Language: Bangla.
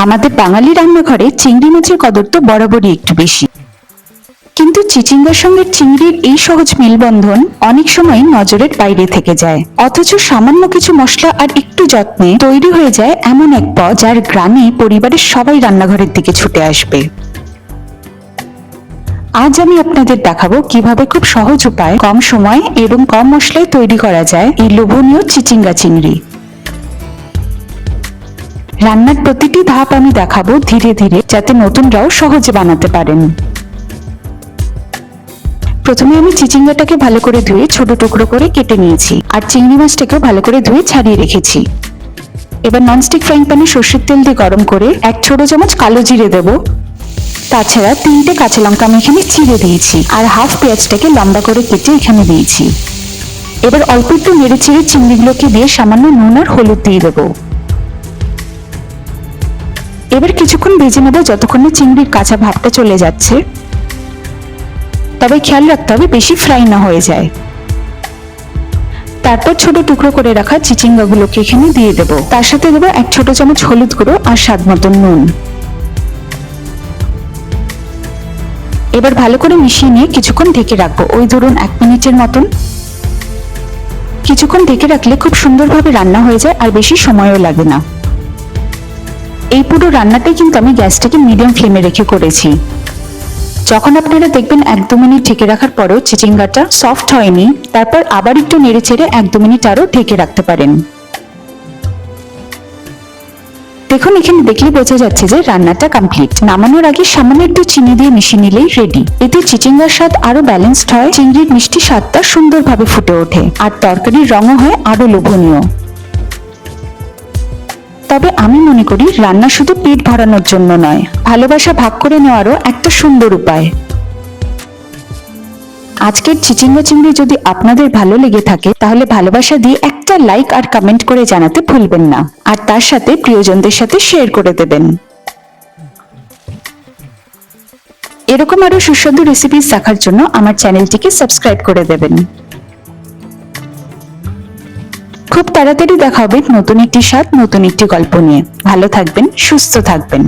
আমাদের বাঙালি রান্নাঘরে চিংড়ি মাছের কদর তো বরাবরই একটু বেশি, কিন্তু চিচিঙ্গার সঙ্গে চিংড়ির এই সহজ মেলবন্ধন অনেক সময় নজরের বাইরে থেকে যায়। অথচ সামান্য কিছু মশলা আর একটু যত্নে তৈরি হয়ে যায় এমন এক পদ যার গ্রামে পরিবারের সবাই রান্নাঘরের দিকে ছুটে আসবে। আজ আমি আপনাদের দেখাবো কিভাবে খুব সহজ উপায়ে কম সময় এবং কম মশলায় তৈরি করা যায় এই লোভনীয় চিচিঙ্গা চিংড়ি। রান্নার প্রতিটি ধাপ আমি দেখাবো ধীরে ধীরে, যাতে নতুনরাও সহজে বানাতে পারেন। প্রথমে আমি চিচিঙ্গাটাকে ভালো করে ধুয়ে ছোট টুকরো করে কেটে নিয়েছি, আর চিংড়ি মাছটাকেও ভালো করে ধুয়ে ছাড়িয়ে রেখেছি। এবার ননস্টিক ফ্রাইং প্যানে সর্ষের তেল দিয়ে গরম করে 1 ছোট চামচ কালো জিরে দেব। তাছাড়া 3টে কাঁচা লঙ্কা আমি এখানে চিড়ে দিয়েছি, আর হাফ পেঁয়াজটাকে লম্বা করে কেটে এখানে দিয়েছি। এবার অল্প একটু নেড়ে চেড়ে চিংড়িগুলোকে দিয়ে সামান্য নুন আর হলুদ দিয়ে দেবো। এবার কিছুক্ষণ ভেজে নেব যতক্ষণ চিংড়ির কাঁচা ভাবটা চলে যাচ্ছে। তবে খেয়াল রাখতে হবে বেশি ফ্রাই না হয়ে যায়। তারপর ছোট টুকরো করে রাখা চিচিঙ্গাগুলোকে এখানে দিয়ে দেব। তার সাথে দেবো 1 ছোট চামচ হলুদ গুঁড়ো আর স্বাদ মতো নুন। এবার ভালো করে মিশিয়ে নিয়ে কিছুক্ষণ ঢেকে রাখবো, ওই ধরুন 1 মিনিটের মতন। কিছুক্ষণ ঢেকে রাখলে খুব সুন্দরভাবে রান্না হয়ে যায় আর বেশি সময়ও লাগে না। এই পুরো রান্নাটাই কিন্তু আমি গ্যাসটাকে মিডিয়াম ফ্লেমে রেখে করেছি। যখন আপনারা দেখবেন 1-2 মিনিট ঢেকে রাখার পরেও চিচিঙ্গাটা সফট হয়নি, তারপর আবার একটু নেড়ে চেড়ে 1-2 মিনিট আরও ঢেকে রাখতে পারেন। দেখুন এখানে দেখলে বোঝা যাচ্ছে যে রান্নাটা কমপ্লিট। নামানোর আগে সামান্য একটু চিনি দিয়ে মিশিয়ে নিলেই রেডি। এতে চিচিঙ্গার স্বাদ আরো ব্যালেন্সড হয়, চিংড়ির মিষ্টি স্বাদটা সুন্দরভাবে ফুটে ওঠে, আর তরকারির রঙও হয় আরো লোভনীয়। তবে আমি মনে করি রান্না শুধু পেট ভরানোর জন্য নয়, ভালোবাসা ভাগ করে নেওয়ারও একটা সুন্দর উপায়। আজকের চিচিঙ্গা চিংড়ি যদি আপনাদের ভালো লেগে থাকে তাহলে ভালোবাসা দিয়ে একটা লাইক আর কমেন্ট করে জানাতে ভুলবেন না, আর তার সাথে প্রিয়জনদের সাথে শেয়ার করে দেবেন। এরকম আরো সুস্বাদু রেসিপিস দেখার জন্য আমার চ্যানেলটিকে সাবস্ক্রাইব করে দেবেন। খুব তাড়াতাড়ি দেখা হবে নতুন একটি স্বাদ, নতুন একটি গল্প নিয়ে। ভালো থাকবেন, সুস্থ থাকবেন।